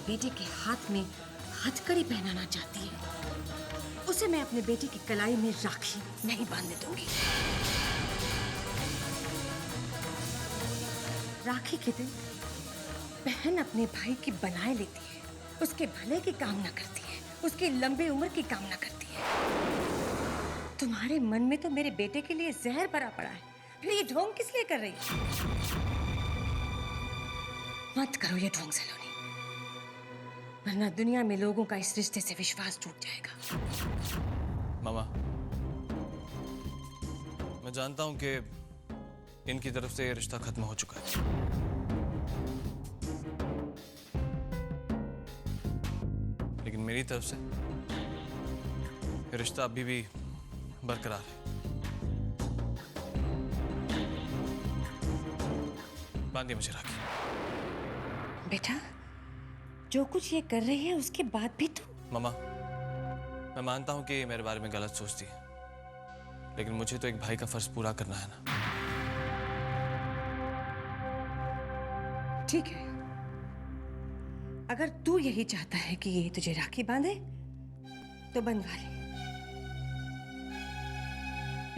बेटे के हाथ में हथकड़ी पहनाना चाहती है, उसे मैं अपने बेटे की कलाई में राखी नहीं बांधने दूंगी। राखी के दिन बहन अपने भाई की बनाए लेती है, उसके भले की कामना करती है, उसकी लंबी उम्र की कामना करती है। तुम्हारे मन में तो मेरे बेटे के लिए जहर भरा पड़ा है, फिर ये ढोंग किस लिए कर रही है? मत करो ये ढोंग सलोनी, वरना दुनिया में लोगों का इस रिश्ते से विश्वास टूट जाएगा। मामा, मैं जानता हूं कि इनकी तरफ से ये रिश्ता खत्म हो चुका है, लेकिन मेरी तरफ से ये रिश्ता अभी भी बरकरार है। बांधिए मुझे राखी। बेटा, जो कुछ ये कर रही है उसके बाद भी तो। मामा, मैं मानता हूं कि ये मेरे बारे में गलत सोचती है, लेकिन मुझे तो एक भाई का फर्ज पूरा करना है ना। ठीक है, अगर तू यही चाहता है कि ये तुझे राखी बांधे तो बंधवा ले,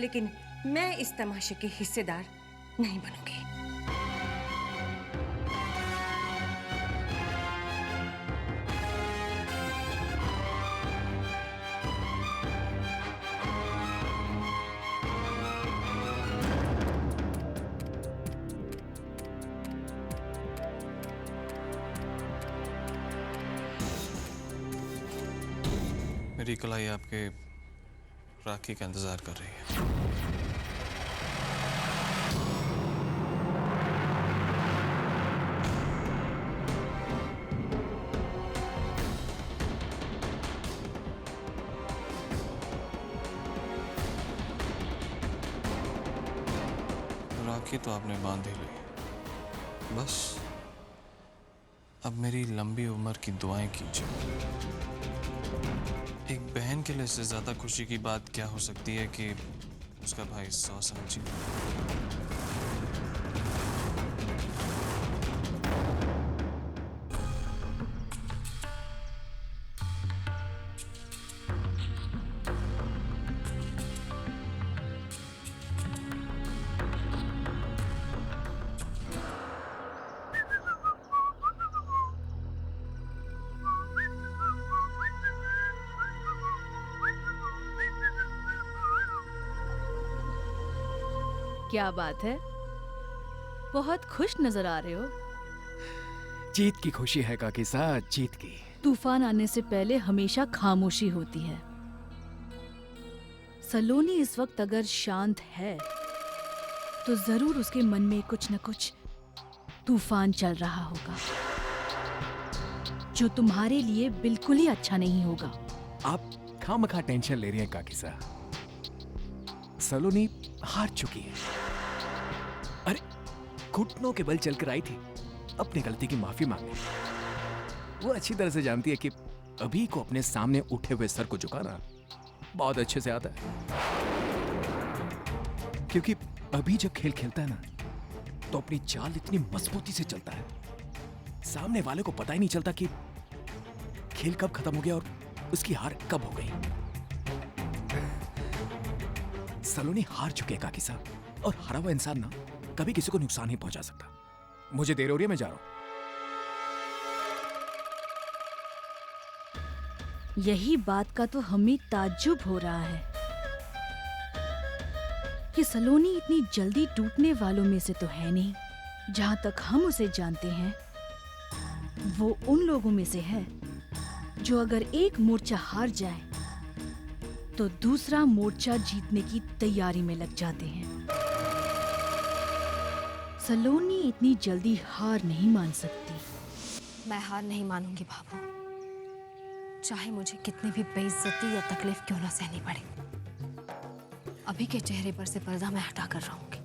लेकिन मैं इस तमाशे की हिस्सेदार नहीं बनूंगी। मेरी कलाई आपके राखी का इंतजार कर रही है। राखी तो आपने बांध ही ली, बस अब मेरी लंबी उम्र की दुआएं कीजिए। एक बहन के लिए इससे ज्यादा खुशी की बात क्या हो सकती है कि उसका भाई 100 साल जी। क्या बात है, बहुत खुश नजर आ रहे हो। जीत की खुशी है काकी साहब, जीत की। तूफान आने से पहले हमेशा खामोशी होती है। सलोनी इस वक्त अगर शांत है तो जरूर उसके मन में कुछ न कुछ तूफान चल रहा होगा, जो तुम्हारे लिए बिल्कुल ही अच्छा नहीं होगा। आप खामखा टेंशन ले रही हैं काकी साहब। सलोनी हार चुकी है। अरे घुटनों के बल चलकर आई थी अपनी गलती की माफी मांगने। वो अच्छी तरह से जानती है कि अभी को अपने सामने उठे हुए सर को झुकाना बहुत अच्छे से आता है, क्योंकि अभी जब खेल खेलता है ना तो अपनी चाल इतनी मजबूती से चलता है, सामने वाले को पता ही नहीं चलता कि खेल कब खत्म हो गया और उसकी हार कब हो गई। सलोनी हार चुके हैं काकी साहब, और हारा हुआ इंसान ना कभी किसी को नुकसान नहीं पहुंचा सकता। मुझे देर हो रही है, मैं जा रहा हूं। यही बात का तो हमें ताज्जुब हो रहा है कि सलोनी इतनी जल्दी टूटने वालों में से तो है नहीं। जहां तक हम उसे जानते हैं वो उन लोगों में से है जो अगर एक मोर्चा हार जाए तो दूसरा मोर्चा जीतने की तैयारी में लग जाते हैं। सलोनी इतनी जल्दी हार नहीं मान सकती। मैं हार नहीं मानूंगी बाबू, चाहे मुझे कितनी भी बेइज्जती या तकलीफ क्यों ना सहनी पड़े। अभी के चेहरे पर से पर्दा मैं हटा कर रहूंगी।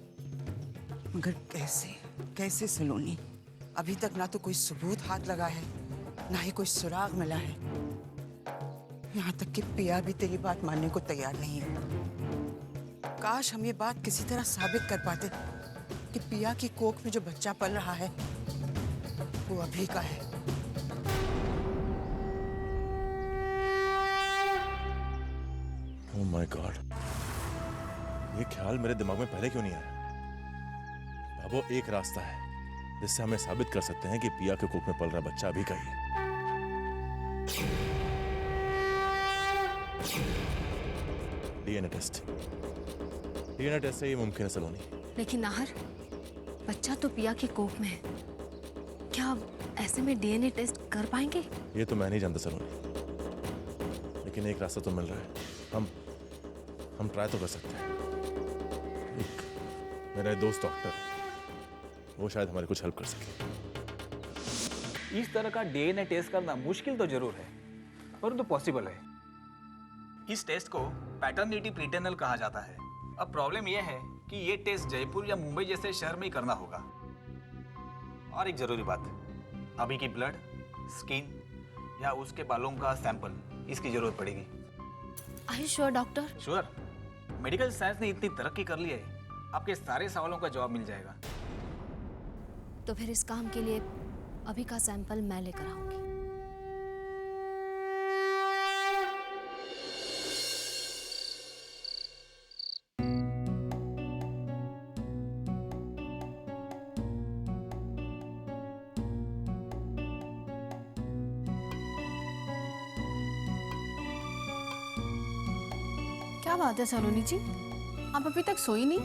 मगर कैसे कैसे सलोनी? अभी तक ना तो कोई सबूत हाथ लगा है, ना ही कोई सुराग मिला है। यहाँ तक कि पिया भी तेरी बात मानने को तैयार नहीं है। काश हम ये बात किसी तरह साबित कर पाते कि पिया की कोख में जो बच्चा पल रहा है वो अभी का है। ओह माय गॉड, ये ख्याल मेरे दिमाग में पहले क्यों नहीं आया? बाबू, एक रास्ता है जिससे हमें साबित कर सकते हैं कि पिया के कोख में पल रहा बच्चा अभी का ही है। DNA test. डीएनए टेस्ट से ही मुमकिन है सलोनी। लेकिन नाहर, बच्चा तो पिया की कोख में है, क्या ऐसे में डीएनए टेस्ट कर पाएंगे? ये तो मैं नहीं जानता सलोनी, लेकिन एक रास्ता तो मिल रहा है। हम ट्राई तो कर सकते हैं। एक मेरा दोस्त डॉक्टर, वो शायद हमारी कुछ हेल्प कर सके। इस तरह का डीएनए टेस्ट करना मुश्किल तो जरूर है, परंतु पॉसिबल है। इस टेस्ट को पैटर्निटी प्रीटेनल कहा जाता है। अब प्रॉब्लम यह है कि ये टेस्ट जयपुर या मुंबई जैसे शहर में ही करना होगा। और एक जरूरी बात, अभी की ब्लड, स्किन या उसके बालों का सैंपल इसकी जरूरत पड़ेगी। Are you sure doctor? Sure. Medical science ने इतनी तरक्की कर ली है, आपके सारे सवालों का जवाब मिल जाएगा। तो फिर इस काम के लिए अभी का सैंपल मैं लेकर आऊंगी। क्या बात है सलोनी जी, आप अभी तक सोई नहीं?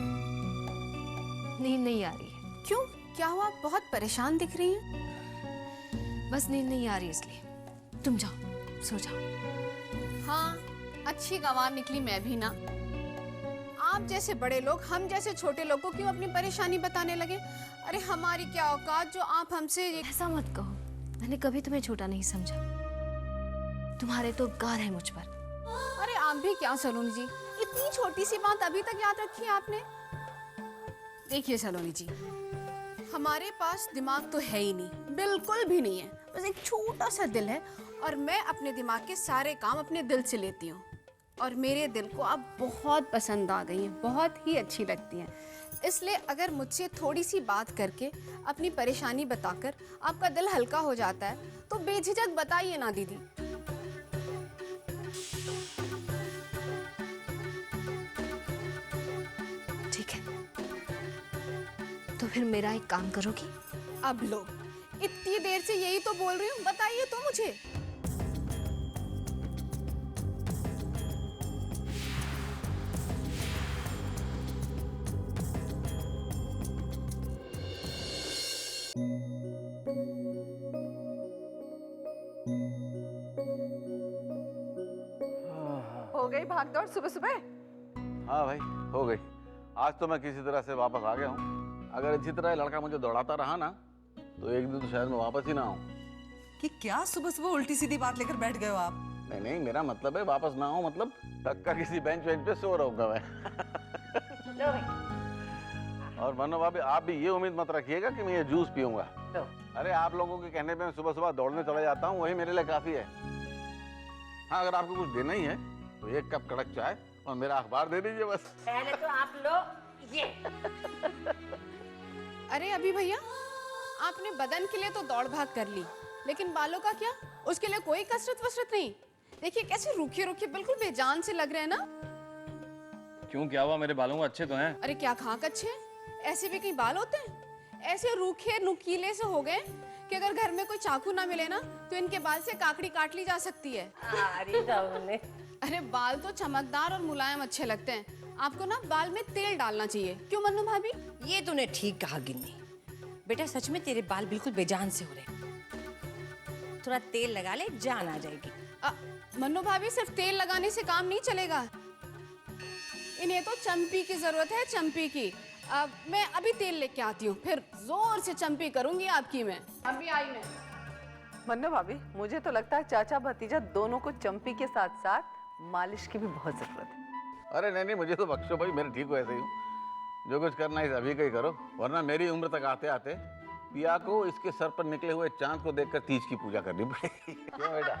नींद नहीं आ रही है। क्यों, क्या हुआ? आप बहुत परेशान दिख रही हैं। बस नींद नहीं आ रही इसलिए। तुम जाओ, सो जाओ। हाँ, अच्छी गंवार निकली मैं भी ना। आप जैसे बड़े लोग हम जैसे छोटे लोग को क्यों अपनी परेशानी बताने लगे? अरे हमारी क्या औकात जो आप हमसे ऐसा मत कहो, मैंने कभी तुम्हें छोटा नहीं समझा। तुम्हारे तो उपकार है मुझ पर। अरे आप भी क्या सलोनी जी, इतनी छोटी सी बात अभी तक याद रखी है आपने? देखिए सलोनी जी, हमारे पास दिमाग तो है ही नहीं, बिल्कुल भी नहीं है। बस एक छोटा सा दिल है और मैं अपने दिमाग के सारे काम अपने दिल से लेती हूँ। और मेरे दिल को आप बहुत पसंद आ गई हैं, बहुत ही अच्छी लगती हैं। इसलिए अगर मुझसे थोड़ी सी बात करके अपनी परेशानी बताकर आपका दिल हल्का हो जाता है तो बेझिझक बताइए ना दीदी। ठीक है, तो फिर मेरा एक काम करोगी? अब लो, इतनी देर से यही तो बोल रही हूँ, बताइए तो मुझे। हो गई भागदौड़ सुबह सुबह? हाँ भाई, हो गई। आज तो मैं किसी तरह से वापस आ गया हूँ। अगर इसी तरह लड़का मुझे दौड़ाता रहा ना तो एक दिन तो शायद मैं वापस ही ना आऊँ। कि क्या सुबह सुबह उल्टी सीधी बात लेकर बैठ गए हो आप? नहीं नहीं, मेरा मतलब है वापस ना आऊँ, मतलब टक्का किसी बेंच वेंच पे सो रहूंगा मैं। और मनो भाभी, आप भी ये उम्मीद मत रखिएगा कि मैं ये जूस पीऊंगा। अरे आप लोगों के कहने पे मैं सुबह सुबह दौड़ने चला जाता हूँ, वही मेरे लिए काफी है। हाँ, अगर आपको कुछ देना ही है तो एक कप कड़क चाय और मेरा अखबार दे दीजिए बस। पहले तो आप लो ये। अरे अभी भैया, आपने बदन के लिए तो दौड़ भाग कर ली, लेकिन बालों का क्या? उसके लिए कोई कसरत वसरत नहीं? देखिए कैसे रूखे रूखे बिल्कुल बेजान से लग रहे हैं ना। क्यों, क्या हुआ? मेरे बालों को अच्छे तो हैं। अरे क्या खाक अच्छे, ऐसे भी कहीं बाल होते हैं? ऐसे रूखे नुकीले से हो गए कि अगर घर में कोई चाकू ना मिले ना तो इनके बाल से काकड़ी काट ली जा सकती है। अरे बाल तो चमकदार और मुलायम अच्छे लगते हैं, आपको ना बाल में तेल डालना चाहिए। क्यों मन्नू भाभी? ये तूने ठीक कहा गिन्नी। बेटा सच में तेरे बाल बिल्कुल बेजान से हो रहे। थोड़ा तेल लगा ले, जान आ जाएगी। मन्नू भाभी, सिर्फ तेल लगाने से काम नहीं चलेगा, इन्हें तो चंपी की जरूरत है, चंपी की। मैं अभी तेल लेके आती हूँ, फिर जोर से चंपी करूंगी आपकी मैं। अभी आई मैं। मन्नू भाभी, मुझे तो लगता है चाचा भतीजा दोनों को चंपी के साथ साथ मालिश की भी बहुत जरूरत है। अरे नहीं नहीं, मुझे तो बख्शो भाई, मैं ठीक हूँ ऐसे ही हूँ। जो कुछ करना है अभी का ही करो, वरना मेरी उम्र तक आते आते पिया को इसके सर पर निकले हुए चांद को देखकर तीज की पूजा करनी पड़ेगी। क्यों बेटा?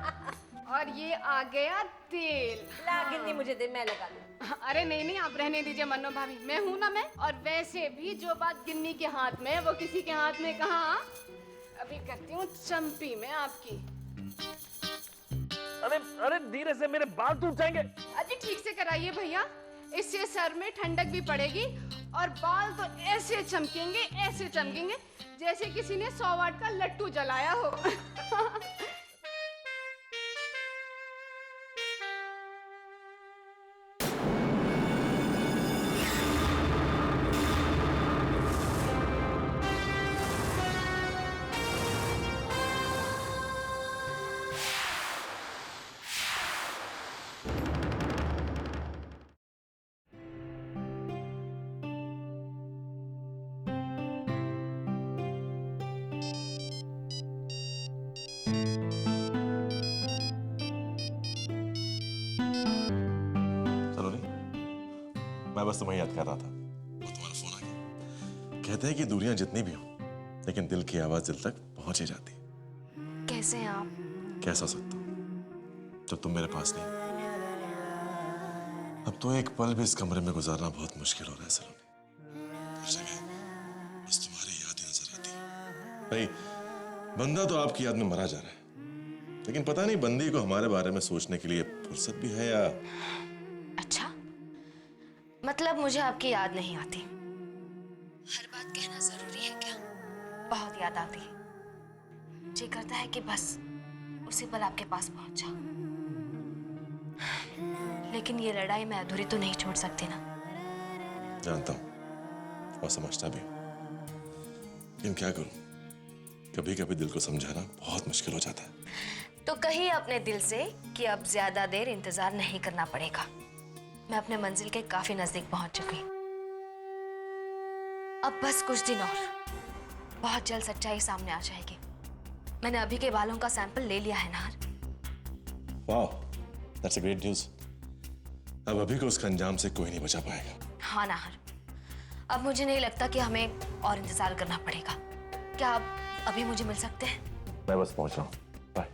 और ये आ गया तेल। ला गिन्नी, मुझे दे, मैं लगा लूं। अरे नहीं नहीं, आप रहने दीजिए मन्नू भाभी, मैं हूं ना मैं। और वैसे भी जो बात गिन्नी के हाथ में वो किसी के हाथ में कहाँ। अभी करती हूँ चंपी में आपकी। अरे अरे धीरे से, मेरे बाल टूट जाएंगे। अजी ठीक से कराइए भैया, इससे सर में ठंडक भी पड़ेगी और बाल तो ऐसे चमकेंगे जैसे किसी ने 100 वाट का लट्टू जलाया हो। मैं बस तुम्हें याद कर रहा था और तुम्हारा फोन आ गया। कहते हैं कि दूरियां जितनी भी हों, लेकिन दिल की आवाज दिल तक पहुंच ही जाती। कैसे हैं आप? कैसा हो सकता हूं जब तुम मेरे पास नहीं। अब तो एक पल भी इस कमरे में गुजारना बहुत मुश्किल हो रहा है सलोनी। हर जगह बस तुम्हारी याद ही नजर आती है। भाई बंदा तो आपकी याद में मरा जा रहा है, लेकिन पता नहीं बंदी को हमारे बारे में सोचने के लिए फुर्सत भी है या। अच्छा, मतलब मुझे आपकी याद नहीं आती। हर बात कहना जरूरी है क्या? बहुत याद आती है। जी करता है कि बस उसी पल आपके पास पहुंच जाऊं। लेकिन ये लड़ाई मैं अधूरी तो नहीं छोड़ सकती ना। जानता हूं और समझता भी हूं, लेकिन क्या करूं, कभी कभी दिल को समझाना बहुत मुश्किल हो जाता है। तो कहिए अपने दिल से कि अब ज्यादा देर इंतजार नहीं करना पड़ेगा। मैं अपने मंजिल के काफी नजदीक पहुंच चुकी। अब बस कुछ दिन और, बहुत जल्द सच्चाई सामने आ जाएगी। मैंने अभी के बालों का सैंपल ले लिया है नाहर। वाह, दैट्स अ ग्रेट न्यूज़। अब अभी को उसका अंजाम से कोई नहीं बचा पाएगा। हाँ नाहर, अब मुझे नहीं लगता कि हमें और इंतजार करना पड़ेगा। क्या आप अभी मुझे मिल सकते हैं? मैं बस पहुंच रहा हूँ, बाय।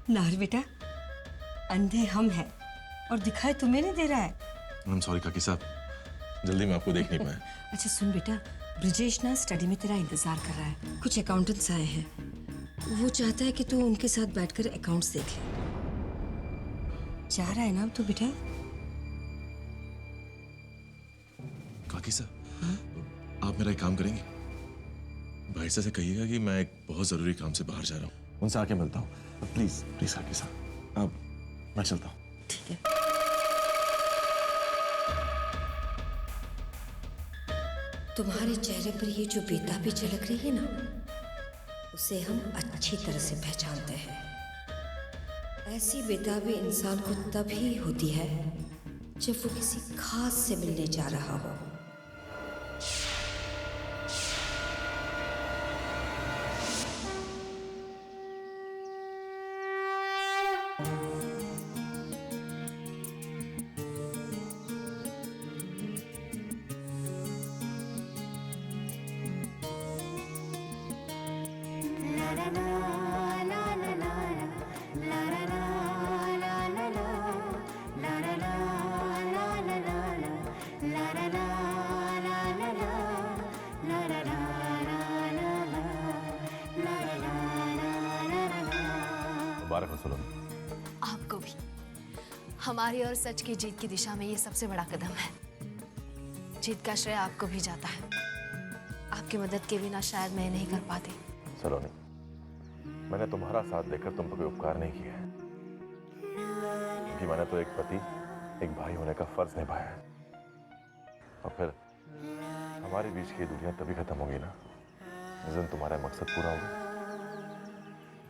नाहर बेटा, अंधे हम हैं और दिखाई तुम्हें नहीं दे रहा है। I'm sorry काकी साहब, जल्दी मैं आपको देख नहीं पाया। अच्छा सुन बेटा, ब्रिजेश ना स्टडी में तेरा इंतजार कर रहा है। कुछ अकाउंटेंट्स आए हैं, वो चाहता है कि तू उनके साथ बैठकर अकाउंट्स देख ले। जा रहा है ना तू बेटा? काकी साहब, आप मेरा एक काम करेंगे? भाई से कहिएगा कि मैं एक बहुत जरूरी काम से बाहर जा रहा हूँ, उनसे आके मिलता हूँ। प्लीज प्लीज काकी साहब, अब मैं चलता हूँ। ठीक है। तुम्हारे चेहरे पर ये जो बेताबी झलक रही है ना, उसे हम अच्छी तरह से पहचानते हैं। ऐसी बेताबी इंसान को तभी होती है जब वो किसी खास से मिलने जा रहा हो। मुबारक हो सलोनी। आपको भी। हमारी और सच की जीत की दिशा में ये सबसे बड़ा कदम है। जीत का श्रेय आपको भी जाता है। आपकी मदद के बिना शायद मैं नहीं कर पाती। सलोनी, मैंने तुम्हारा साथ देकर तुम पर कोई उपकार नहीं किया है, क्योंकि मैंने तो एक पति एक भाई होने का फर्ज निभाया है। और फिर हमारे बीच की दूरियां तभी खत्म होगी ना जिस दिन तुम्हारा मकसद पूरा होगा।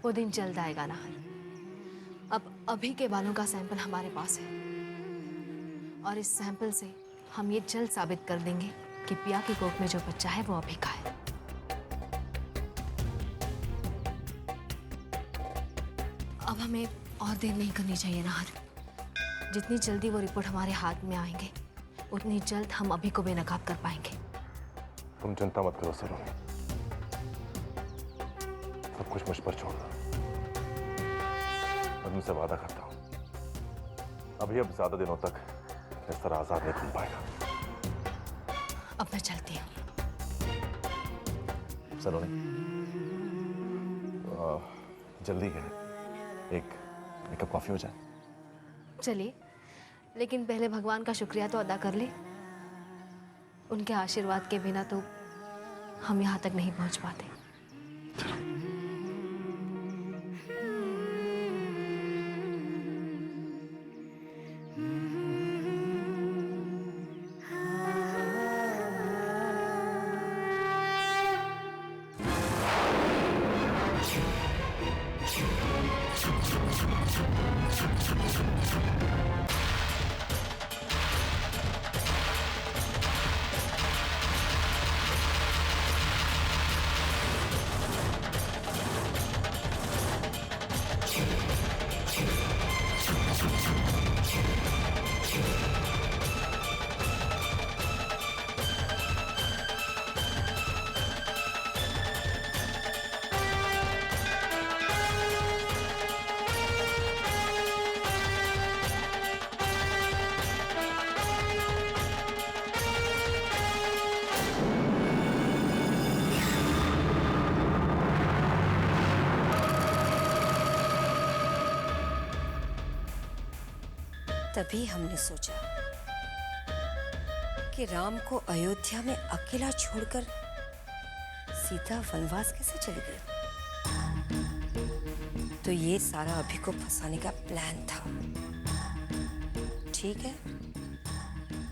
वो दिन जल्द आएगा नाहर। अब अभी के बालों का सैंपल हमारे पास है और इस सैंपल से हम ये जल्द साबित कर देंगे कि पिया की कोख में जो बच्चा है वो अभी का है। अब हमें और देर नहीं करनी चाहिए नाहर। जितनी जल्दी वो रिपोर्ट हमारे हाथ में आएंगे उतनी जल्द हम अभी को बेनकाब कर पाएंगे। तुम चिंता मत करो सलोनी, सब कुछ मुझ पर छोड़ दो। मैं तुमसे वादा करता हूँ अभी अब ज्यादा दिनों तक इस तरह आजाद नहीं घूम पाएगा। अब मैं चलती हूँ। सलोनी, जल्दी है, एक कप कॉफी हो जाए। चलिए, लेकिन पहले भगवान का शुक्रिया तो अदा कर ले। उनके आशीर्वाद के बिना तो हम यहाँ तक नहीं पहुँच पाते। तभी हमने सोचा कि राम को अयोध्या में अकेला छोड़कर सीता वनवास कैसे चली गई। तो ये सारा अभी को फंसाने का प्लान था। ठीक है,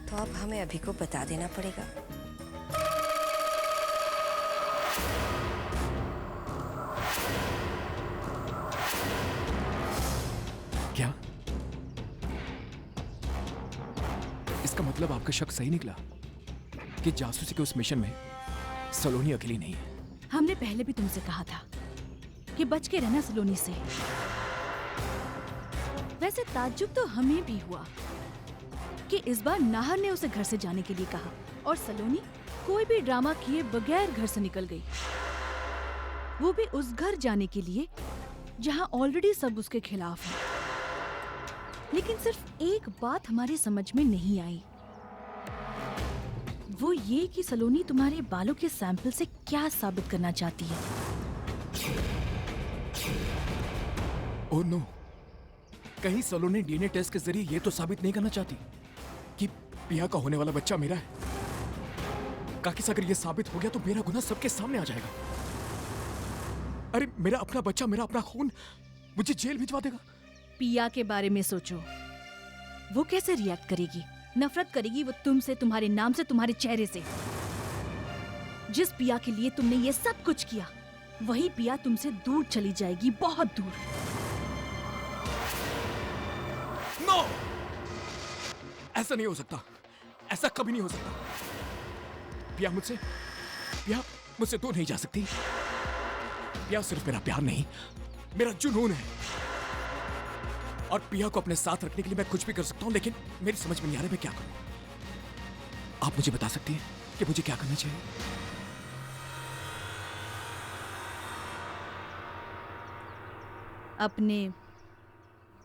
तो अब हमें अभी को बता देना पड़ेगा। क्या इसका मतलब आपका शक सही निकला कि जासूसी के उस मिशन में सलोनी अकेली नहीं है? हमने पहले भी तुमसे कहा था कि बच के रहना सलोनी से। वैसे ताज्जुब तो हमें भी हुआ कि इस बार नाहर ने उसे घर से जाने के लिए कहा और सलोनी कोई भी ड्रामा किए बगैर घर से निकल गई, वो भी उस घर जाने के लिए जहां ऑलरेडी सब उसके खिलाफ है। लेकिन सिर्फ एक बात हमारे समझ में नहीं आई, वो ये कि सलोनी तुम्हारे बालों के सैंपल से क्या साबित करना चाहती है। ओह नो, कहीं सलोनी डीएनए टेस्ट के जरिए ये तो साबित नहीं करना चाहती कि पिया का होने वाला बच्चा मेरा है। काकिस, अगर ये साबित हो गया तो मेरा गुनाह सबके सामने आ जाएगा। अरे मेरा अपना बच्चा, मेरा अपना खून मुझे जेल भिजवा देगा। पिया के बारे में सोचो, वो कैसे रिएक्ट करेगी? नफरत करेगी वो तुमसे, तुम्हारे नाम से, तुम्हारे चेहरे से। जिस पिया के लिए तुमने ये सब कुछ किया, वही पिया तुमसे दूर चली जाएगी, बहुत दूर। नो, ऐसा नहीं हो सकता, ऐसा कभी नहीं हो सकता। पिया मुझसे दूर नहीं जा सकती। पिया सिर्फ मेरा प्यार नहीं, मेरा जुनून है। और पिया को अपने साथ रखने के लिए मैं कुछ भी कर सकता हूं, लेकिन मेरी समझ में नहीं आ रहा मैं क्या करूं। आप मुझे बता सकती हैं कि मुझे क्या करना चाहिए? अपने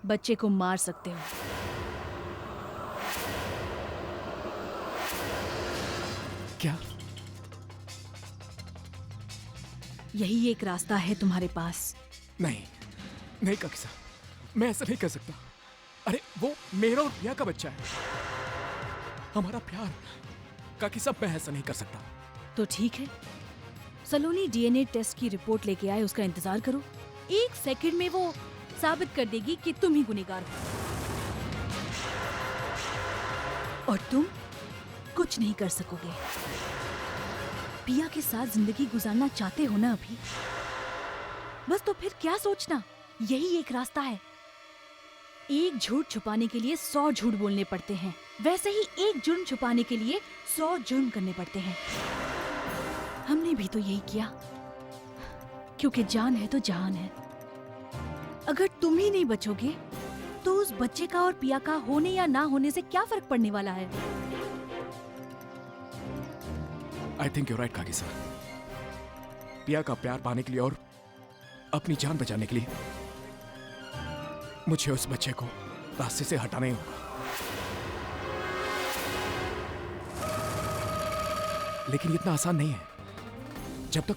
बच्चे को मार सकते हो। क्या? यही एक रास्ता है तुम्हारे पास। नहीं काकिसा, मैं ऐसा नहीं कर सकता। अरे वो मेरा और पिया का बच्चा है, हमारा प्यार। काकिसा, मैं ऐसा नहीं कर सकता। तो ठीक है, सलोनी डीएनए टेस्ट की रिपोर्ट लेके आए, उसका इंतजार करो। 1 सेकंड में वो साबित कर देगी कि तुम ही गुनहगार हो। और तुम कुछ नहीं कर सकोगे। पिया के साथ जिंदगी गुजारना चाहते हो ना अभी? बस तो फिर क्या सोचना, यही एक रास्ता है। एक झूठ छुपाने के लिए 100 झूठ बोलने पड़ते हैं, वैसे ही एक जुर्म छुपाने के लिए 100 जुर्म करने पड़ते हैं। हमने भी तो यही किया, क्योंकि जान है तो जहान है। अगर तुम ही नहीं बचोगे तो उस बच्चे का और पिया का होने या ना होने से क्या फर्क पड़ने वाला है? आई थिंक यू राइट काकिसा। पिया का प्यार पाने के लिए और अपनी जान बचाने के लिए मुझे उस बच्चे को रास्ते से हटाना ही होगा। लेकिन इतना आसान नहीं है। जब तक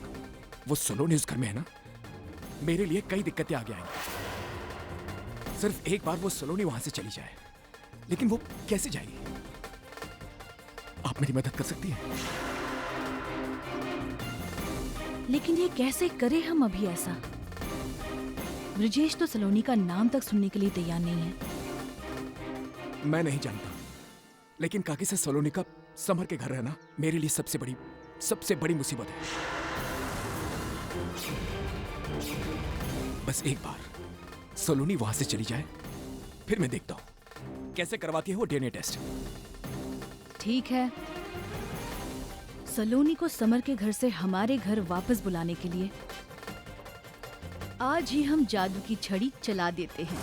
वो सलोनी उस घर में है ना, मेरे लिए कई दिक्कतें आगे आएंगी। सिर्फ एक बार वो सलोनी वहां से चली जाए, लेकिन वो कैसे जाएगी? आप मेरी मदद कर सकती हैं? लेकिन ये कैसे करे हम अभी ऐसा? ब्रिजेश तो सलोनी का नाम तक सुनने के लिए तैयार नहीं है। मैं नहीं जानता, लेकिन काकी से सलोनी का समर के घर रहना मेरे लिए सबसे बड़ी मुसीबत है। बस एक बार सलोनी वहां से चली जाए, फिर मैं देखता हूं कैसे करवाती है वो डीएनए टेस्ट। ठीक है, सलोनी को समर के घर से हमारे घर वापस बुलाने के लिए आज ही हम जादू की छड़ी चला देते हैं।